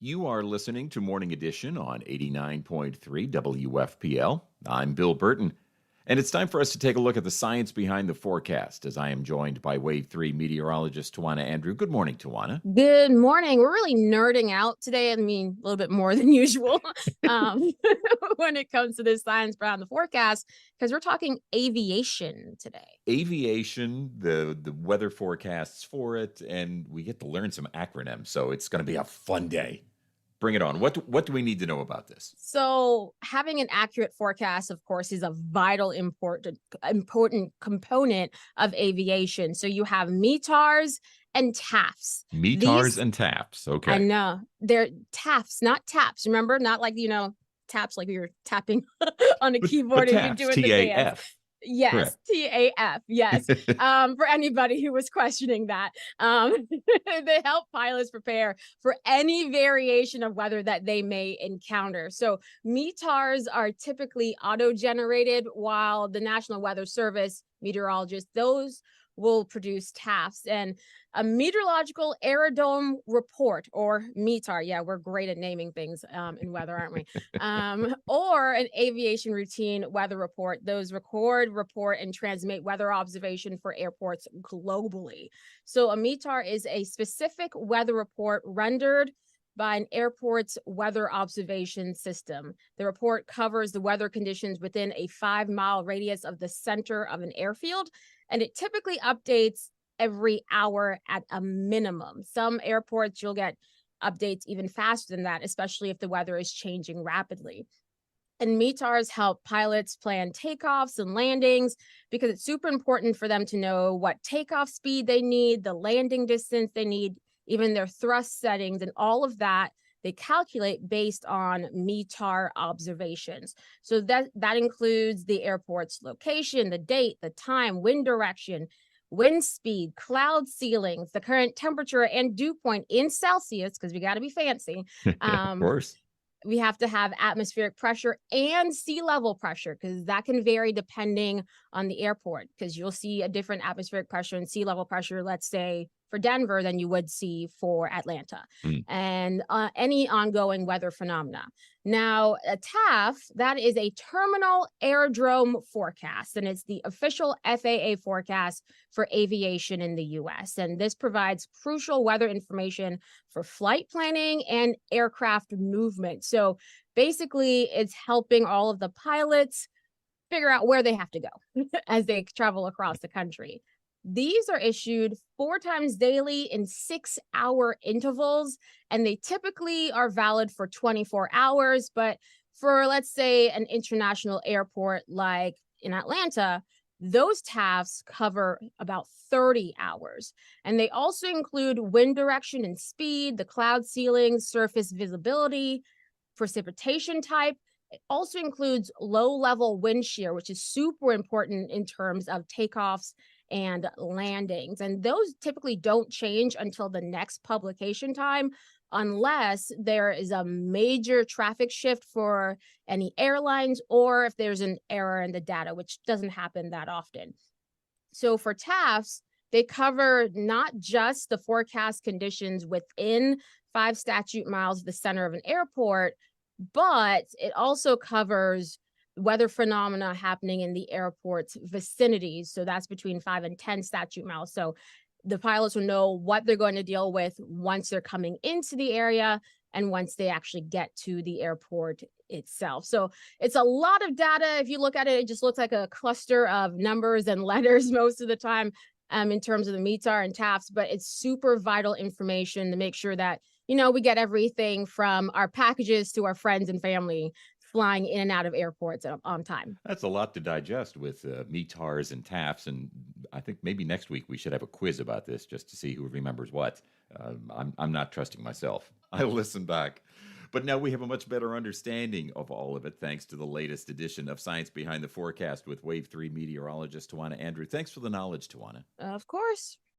You are listening to Morning Edition on 89.3 WFPL. I'm Bill Burton, and it's time for us to take a look at the science behind the forecast as I am joined by Wave 3 meteorologist Tawana Andrew. Good morning, Tawana. Good morning. We're really nerding out today. I mean, a little bit more than usual um, when it comes to this science behind the forecast, because we're talking aviation today. Aviation, the weather forecasts for it, and we get to learn some acronyms, so it's going to be a fun day. Bring it on. What do we need to know about this? So, having an accurate forecast, of course, is a vital important component of aviation. So, you have METARs and TAFs. METARs These and TAPs. I Okay. know. They're TAFs, not taps. Remember? Not like, taps like you're tapping on a But keyboard and you're TAPs, doing the dance. TAF. Yes, Correct. TAF. Yes. For anybody who was questioning that, they help pilots prepare for any variation of weather that they may encounter. So, METARs are typically auto-generated, while the National Weather Service meteorologists, those will produce TAFs. And a meteorological aerodrome report, or METAR. Yeah, we're great at naming things in weather, aren't we? Or an aviation routine weather report. Those record, report, and transmit weather observation for airports globally. So a METAR is a specific weather report rendered by an airport's weather observation system. The report covers the weather conditions within a 5-mile radius of the center of an airfield, and it typically updates every hour at a minimum. Some airports, you'll get updates even faster than that, especially if the weather is changing rapidly. And METARs help pilots plan takeoffs and landings because it's super important for them to know what takeoff speed they need, the landing distance they need, even their thrust settings, and all of that they calculate based on METAR observations. So that includes the airport's location, the date, the time, wind direction, wind speed, cloud ceilings, the current temperature and dew point in Celsius, because we got to be fancy. Of Um, course. we have to have atmospheric pressure and sea level pressure, because that can vary depending on the airport, because you'll see a different atmospheric pressure and sea level pressure, let's say for Denver, than you would see for Atlanta, Mm. and any ongoing weather phenomena. Now, a TAF, that is a terminal aerodrome forecast, and it's the official FAA forecast for aviation in the US. And this provides crucial weather information for flight planning and aircraft movement. So basically, it's helping all of the pilots figure out where they have to go as they travel across the country. These are issued 4 times daily in 6-hour intervals, and they typically are valid for 24 hours. But for, let's say, an international airport like in Atlanta, those TAFs cover about 30 hours. And they also include wind direction and speed, the cloud ceiling, surface visibility, precipitation type. It also includes low level wind shear, which is super important in terms of takeoffs and landings. And those typically don't change until the next publication time, unless there is a major traffic shift for any airlines, or if there's an error in the data, which doesn't happen that often. So for TAFs, they cover not just the forecast conditions within 5 statute miles of the center of an airport, but it also covers weather phenomena happening in the airport's vicinities. So that's between 5 and 10 statute miles. So the pilots will know what they're going to deal with once they're coming into the area and once they actually get to the airport itself. So it's a lot of data. If you look at it, it just looks like a cluster of numbers and letters most of the time, in terms of the METAR and TAFs, but it's super vital information to make sure that, we get everything from our packages to our friends and family flying in and out of airports on time. That's a lot to digest with METARs and TAFs, and I think maybe next week we should have a quiz about this just to see who remembers what. I'm not trusting myself. I'll listen back. But now we have a much better understanding of all of it thanks to the latest edition of Science Behind the Forecast with Wave 3 meteorologist Tawana Andrew. Thanks for the knowledge, Tawana. Of course.